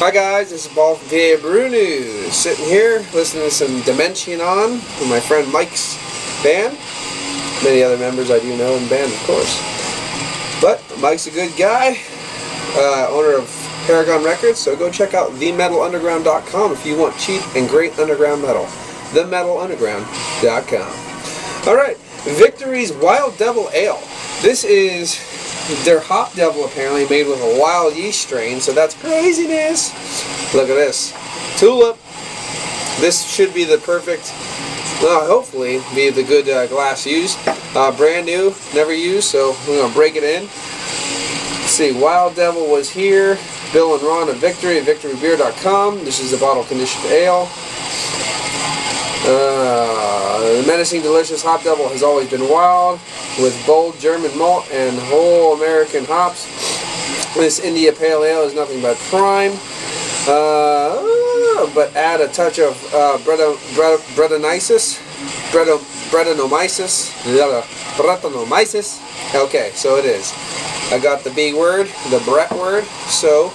Hi guys, this is Paul from PABrewNews, sitting here listening to some Dimension on with my friend Mike's band. Many other members I do know in the band, of course. But Mike's a good guy, owner of Paragon Records, so go check out themetalunderground.com if you want cheap and great underground metal. themetalunderground.com. Alright, Victory's Wild Devil Ale. This is their Hop Devil, apparently made with a wild yeast strain, so that's craziness. Look at this. Tulip. This should be the perfect, well, hopefully, be the good glass used. Brand new, never used, so we're going to break it in. Let's see, Wild Devil was here. Bill and Ron of Victory at victorybeer.com. This is the bottle conditioned ale. The menacing, delicious Hop Devil has always been wild, with bold German malt and whole American hops. This India Pale Ale is nothing but prime, but add a touch of Brettanomyces. Okay, so it is. I got the B word, the Brett word, so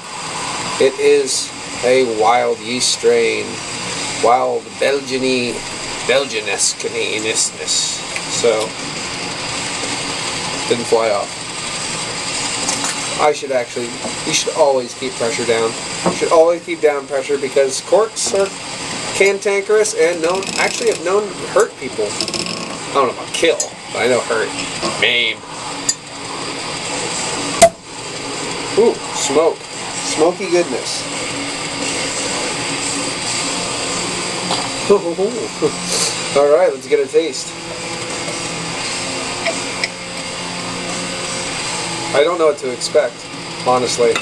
it is a wild yeast strain. Wild Belgianesque-ness. So, didn't fly off. You should always keep pressure down. You should always keep down pressure because corks are cantankerous and have known to hurt people. I don't know about kill, but I know hurt. Maim. Ooh, smoke. Smoky goodness. Alright, let's get a taste. I don't know what to expect, honestly.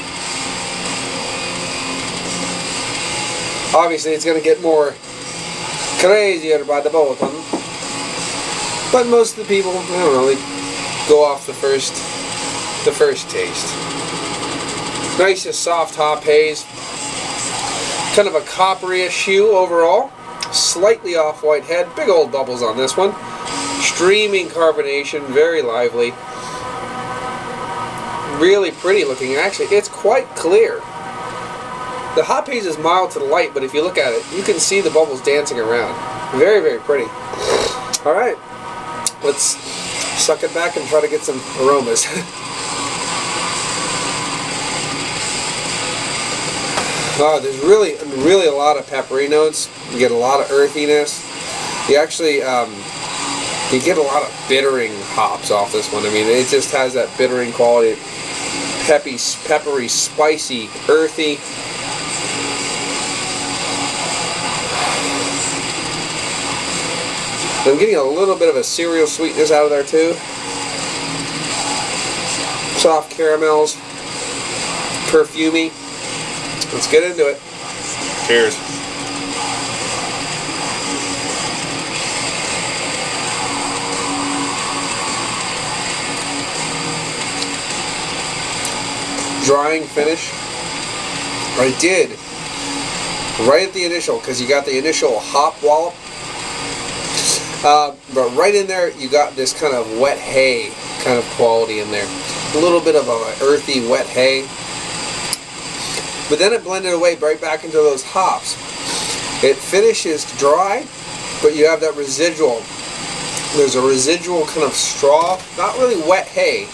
Obviously, it's going to get more crazier by the bottom. But most of the people, I don't know, they go off the first taste. Nice, soft hop haze. Kind of a coppery-ish hue overall. Slightly off-white head. Big old bubbles on this one. Streaming carbonation. Very lively. Really pretty looking. Actually, it's quite clear. The hop haze is mild to the light, but if you look at it, you can see the bubbles dancing around. Very, very pretty. Alright. Let's suck it back and try to get some aromas. Oh, there's really a lot of peppery notes. You get a lot of earthiness. You actually, you get a lot of bittering hops off this one. I mean, it just has that bittering quality. Peppery, spicy, earthy. I'm getting a little bit of a cereal sweetness out of there too. Soft caramels. Perfumey. Let's get into it. Cheers. Drying finish. I did. Right at the initial, because you got the initial hop wallop. But right in there, you got this kind of wet hay kind of quality in there. A little bit of an earthy, wet hay. But then it blended away right back into those hops. It finishes dry, but you have that residual. There's a residual kind of straw, not really wet hay,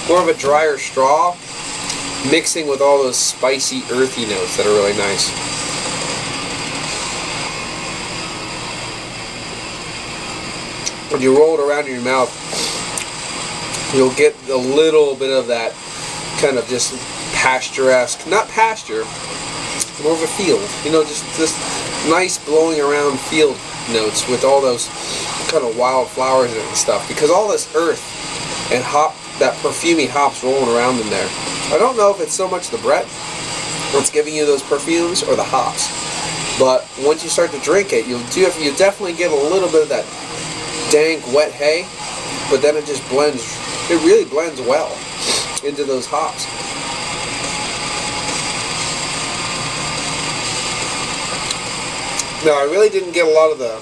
more of a drier straw, mixing with all those spicy, earthy notes that are really nice. When you roll it around in your mouth, you'll get a little bit of that kind of just pasture-esque, not pasture, more of a field, you know, just nice blowing around field notes with all those kind of wild flowers and stuff, because all this earth and hop, that perfumey hops rolling around in there. I don't know if it's so much the Brett that's giving you those perfumes or the hops, but once you start to drink it, you definitely get a little bit of that dank wet hay, but then it just blends, it really blends well into those hops. Now, I really didn't get a lot of the...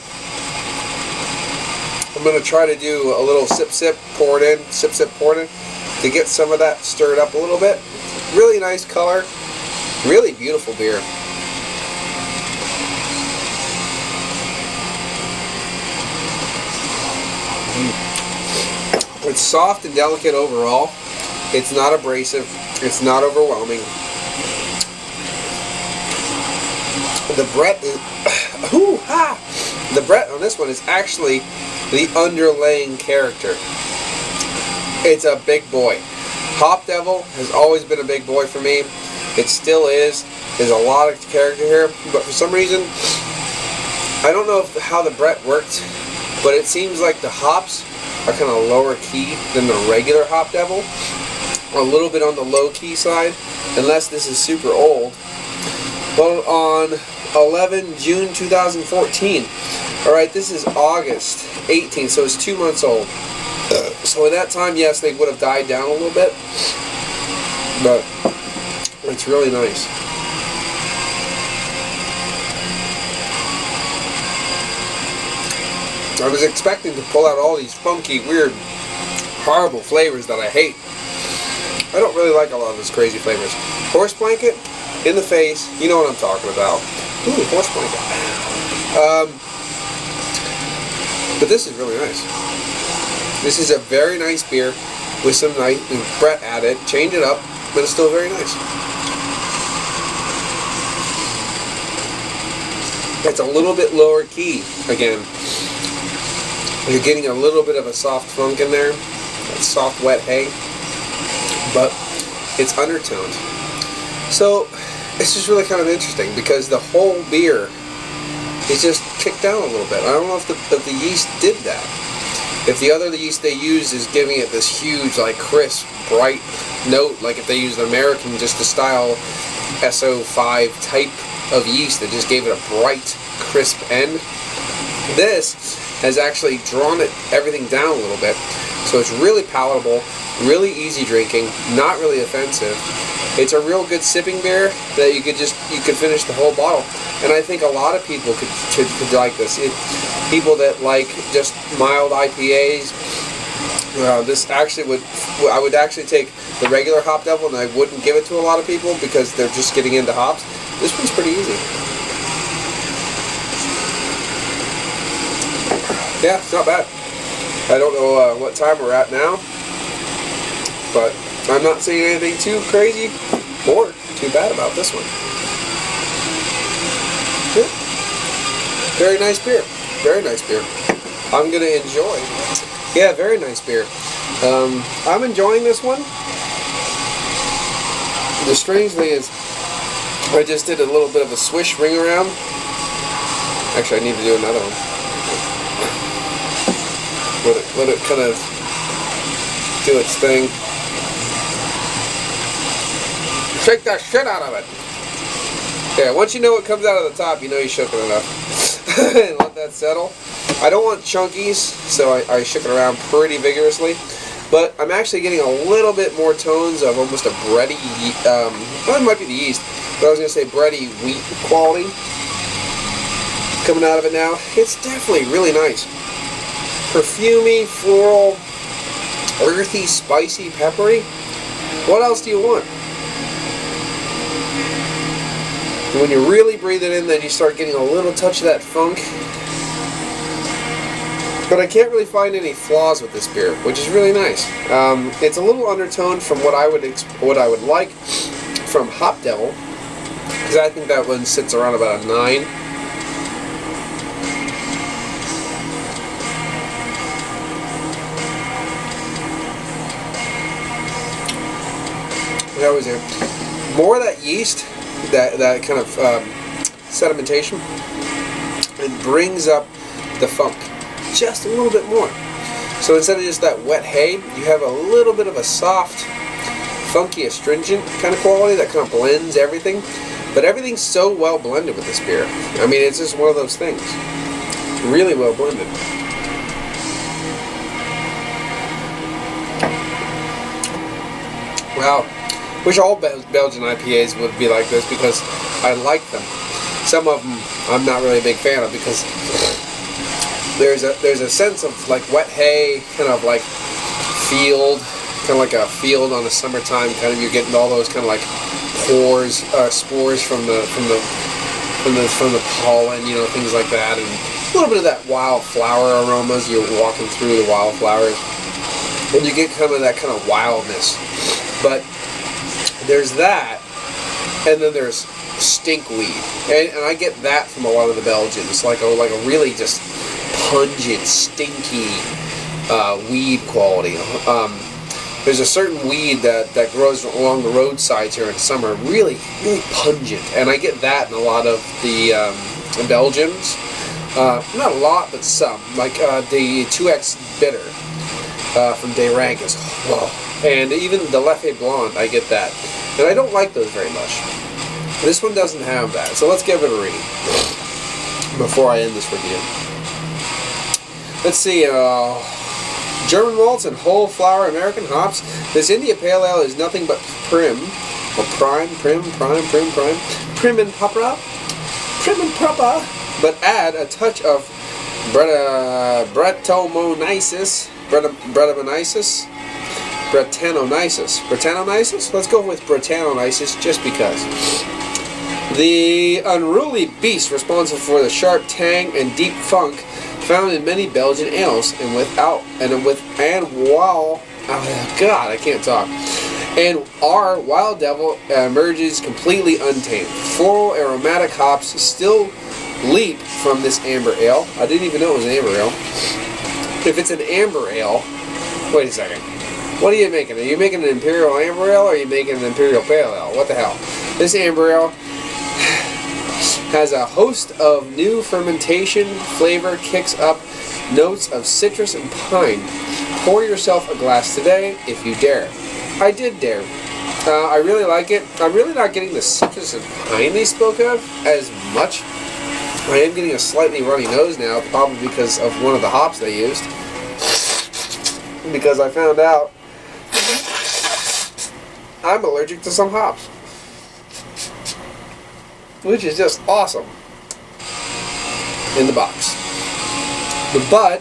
I'm going to try to do a little sip, pour it in, sip, pour it in, to get some of that stirred up a little bit. Really nice color. Really beautiful beer. It's soft and delicate overall. It's not abrasive. It's not overwhelming. The Brett is, the Brett on this one is actually the underlying character. It's a big boy. Hop Devil has always been a big boy for me. It still is. There's a lot of character here, but for some reason, I don't know how the Brett worked, but it seems like the hops are kind of lower key than the regular Hop Devil. A little bit on the low key side, unless this is super old. But on 11 June 2014. Alright, this is August 18th, so it's 2 months old. So at that time, yes, they would have died down a little bit, but it's really nice. I was expecting to pull out all these funky, weird, horrible flavors that I hate. I don't really like a lot of those crazy flavors. Horse blanket, in the face, you know what I'm talking about. Ooh, horse blanket. But this is really nice. This is a very nice beer with some nice Brett added. Change it up, but it's still very nice. It's a little bit lower key again. You're getting a little bit of a soft funk in there, that soft wet hay, but it's undertoned. So it's just really kind of interesting because the whole beer is just kicked down a little bit. I don't know if the yeast did that. If the other yeast they use is giving it this huge, like, crisp, bright note, like if they used American, just the style SO5 type of yeast that just gave it a bright, crisp end. This has actually drawn everything down a little bit, so it's really palatable, really easy drinking, not really offensive. It's a real good sipping beer that you could finish the whole bottle, and I think a lot of people could like this. People that like just mild IPAs. This actually I would actually take the regular Hop Devil, and I wouldn't give it to a lot of people because they're just getting into hops. This one's pretty easy. Yeah, it's not bad. I don't know what time we're at now, but I'm not seeing anything too crazy or too bad about this one. Yeah. Very nice beer. Very nice beer. I'm going to enjoy. Yeah, very nice beer. I'm enjoying this one. The strange thing is, I just did a little bit of a swish ring around. Actually, I need to do another one. Let it kind of do its thing. Shake that shit out of it. Yeah, once you know what comes out of the top, you know you shook it enough. And let that settle. I don't want chunkies, so I shook it around pretty vigorously. But I'm actually getting a little bit more tones of almost a bready, well, it might be the yeast, but I was going to say bready wheat quality coming out of it now. It's definitely really nice. Perfumey, floral, earthy, spicy, peppery. What else do you want? And when you really breathe it in, then you start getting a little touch of that funk. But I can't really find any flaws with this beer, which is really nice. It's a little undertoned from what I would like from Hop Devil, because I think that one sits around about a 9. That was there. More of that yeast, that kind of sedimentation, it brings up the funk just a little bit more. So instead of just that wet hay, you have a little bit of a soft, funky, astringent kind of quality that kind of blends everything. But everything's so well blended with this beer. I mean, it's just one of those things. Really well blended. Wow. Wish all Belgian IPAs would be like this because I like them. Some of them I'm not really a big fan of because there's a sense of like wet hay, kind of like field, kind of like a field on a summertime. Kind of you're getting all those kind of like spores from the pollen, you know, things like that, and a little bit of that wildflower aromas. You're walking through the wildflowers, and you get kind of that kind of wildness. But there's that, and then there's stinkweed, and I get that from a lot of the Belgians, like a really just pungent, stinky weed quality. There's a certain weed that grows along the roadsides here in summer, really, really pungent, and I get that in a lot of the Belgians. Not a lot, but some, like the 2X Bitter from De Rank is, whoa. And even the Leffe Blonde, I get that. And I don't like those very much. This one doesn't have that, so let's give it a read before I end this review. Let's see, German malts and whole flower American hops. This India Pale Ale is nothing but prim and proper, but add a touch of Brettanomyces? Let's go with Brettanomyces just because. The unruly beast responsible for the sharp tang and deep funk found in many Belgian ales, and our Wild Devil emerges completely untamed. Floral aromatic hops still leap from this amber ale. I didn't even know it was an amber ale. If it's an amber ale, wait a second. What are you making? Are you making an Imperial Amber Ale, or are you making an Imperial Pale Ale? What the hell? This Amber Ale has a host of new fermentation flavor, kicks up notes of citrus and pine. Pour yourself a glass today, if you dare. I did dare. I really like it. I'm really not getting the citrus and pine they spoke of as much. I am getting a slightly runny nose now, probably because of one of the hops they used. Because I found out I'm allergic to some hops, which is just awesome in the box. But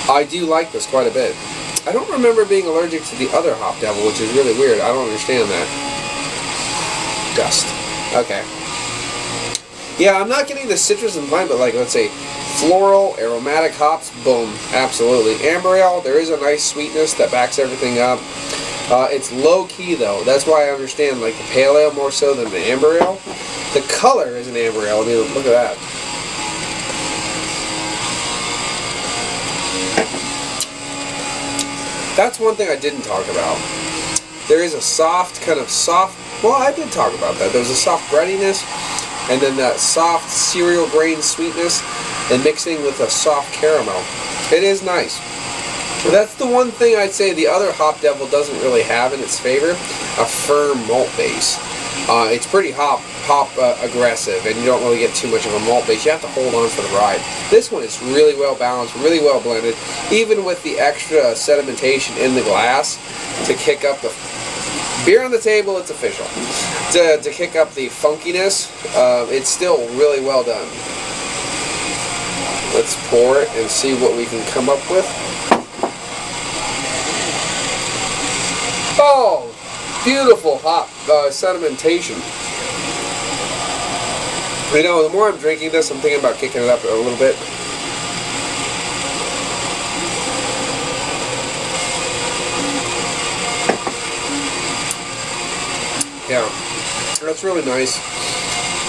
I do like this quite a bit. I don't remember being allergic to the other Hop Devil, which is really weird. I don't understand that. Dust. Okay. Yeah, I'm not getting the citrus and pine, but like, let's say, floral, aromatic hops, boom, absolutely. Amber Ale, there is a nice sweetness that backs everything up. It's low-key, though. That's why I understand, like, the Pale Ale more so than the Amber Ale. The color is an Amber Ale. I mean, look at that. That's one thing I didn't talk about. There is a well, I did talk about that. There's a soft breadiness, and then that soft cereal grain sweetness, and mixing with a soft caramel. It is nice. That's the one thing I'd say the other Hop Devil doesn't really have in its favor, a firm malt base. It's pretty hop aggressive, and you don't really get too much of a malt base. You have to hold on for the ride. This one is really well balanced, really well blended, even with the extra sedimentation in the glass to kick up the beer on the table. It's official. To kick up the funkiness, it's still really well done. Let's pour it and see what we can come up with. Oh, beautiful hop sedimentation. You know, the more I'm drinking this, I'm thinking about kicking it up a little bit. Yeah, that's really nice.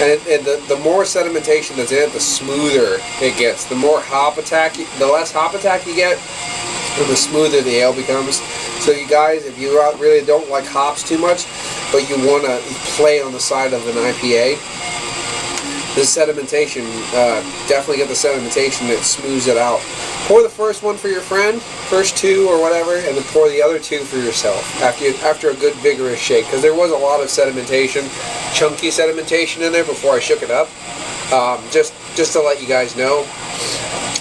And the more sedimentation that's in it, the smoother it gets. The more hop attack, the less hop attack you get, and the smoother the ale becomes. So you guys, if you really don't like hops too much, but you want to play on the side of an IPA, the sedimentation, definitely get the sedimentation that smooths it out. Pour the first one for your friend, first two or whatever, and then pour the other two for yourself after a good vigorous shake, because there was a lot of sedimentation, chunky sedimentation in there before I shook it up. Just to let you guys know.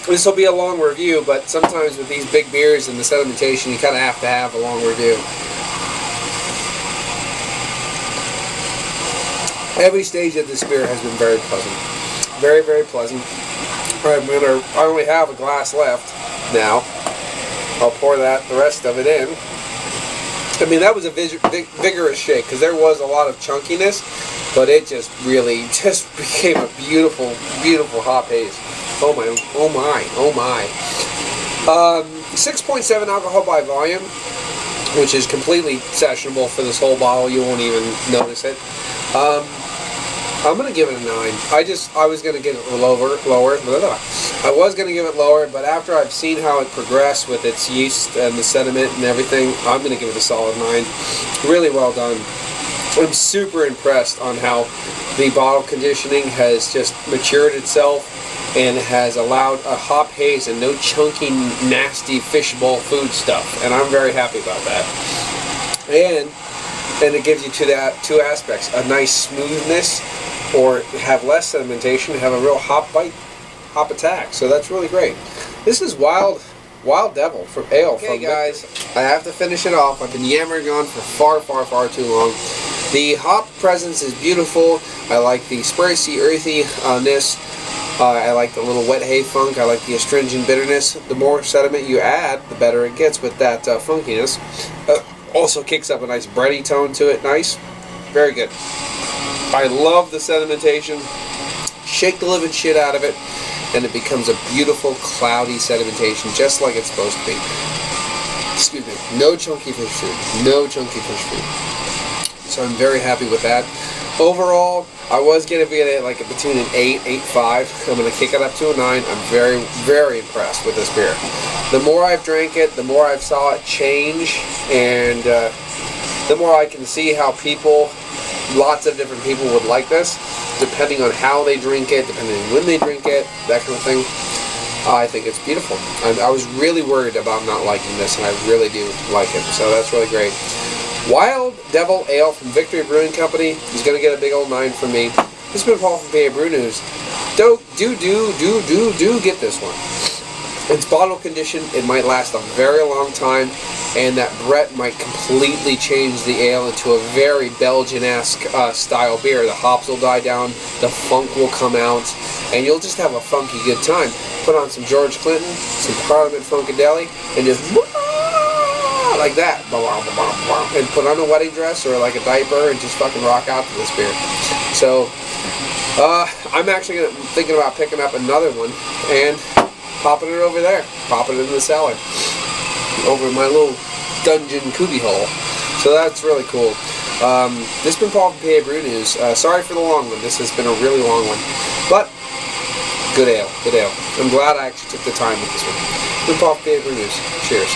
This will be a long review, but sometimes with these big beers and the sedimentation, you kind of have to have a long review. Every stage of this beer has been very pleasant. Very, very pleasant. Alright, I only have a glass left now. I'll pour the rest of it in. I mean, that was a vigorous shake because there was a lot of chunkiness, but it just really just became a beautiful, beautiful hop haze. Oh my, oh my, oh my. 6.7 alcohol by volume, which is completely sessionable for this whole bottle. You won't even notice it. I'm gonna give it a 9. I was gonna give it lower. I was gonna give it lower, but after I've seen how it progressed with its yeast and the sediment and everything, I'm gonna give it a solid 9. Really well done. I'm super impressed on how the bottle conditioning has just matured itself and has allowed a hop haze and no chunky, nasty fishbowl food stuff, and I'm very happy about that. And it gives you two aspects: a nice smoothness, or have less sedimentation, have a real hop attack. So that's really great. This is Wild Devil from Ale. Okay, guys, I have to finish it off. I've been yammering on for far too long. The hop presence is beautiful. I like the spicy earthiness. I like the little wet hay funk. I like the astringent bitterness. The more sediment you add, the better it gets with that funkiness. Also kicks up a nice bready tone to it. Nice. Very good. I love the sedimentation. Shake the living shit out of it, and it becomes a beautiful, cloudy sedimentation, just like it's supposed to be. Excuse me. No chunky fish food. No chunky fish food. So I'm very happy with that. Overall, I was going to be at like between an 8, 8.5. I'm going to kick it up to a 9. I'm very impressed with this beer. The more I've drank it, the more I've saw it change, and the more I can see how lots of different people would like this, depending on how they drink it, depending on when they drink it, that kind of thing. I think it's beautiful. I was really worried about not liking this, and I really do like it, so that's really great. Wild Devil Ale from Victory Brewing Company is going to get a big old 9 from me. This has been Paul from PABrewNews. Do get this one. It's bottle conditioned. It might last a very long time, and that Brett might completely change the ale into a very Belgian-esque style beer. The hops will die down, the funk will come out, and you'll just have a funky good time. Put on some George Clinton, some Parliament Funkadelic, and just like that, and put on a wedding dress or like a diaper and just fucking rock out to this beer. So I'm actually thinking about picking up another one and popping it over there, popping it in the cellar over my little dungeon cubby hole. So that's really cool. This has been Paul from PABrewNews. Sorry for the long one. This has been a really long one, but good ale, good ale. I'm glad I actually took the time with this one. This has been Paul from PABrewNews. Cheers.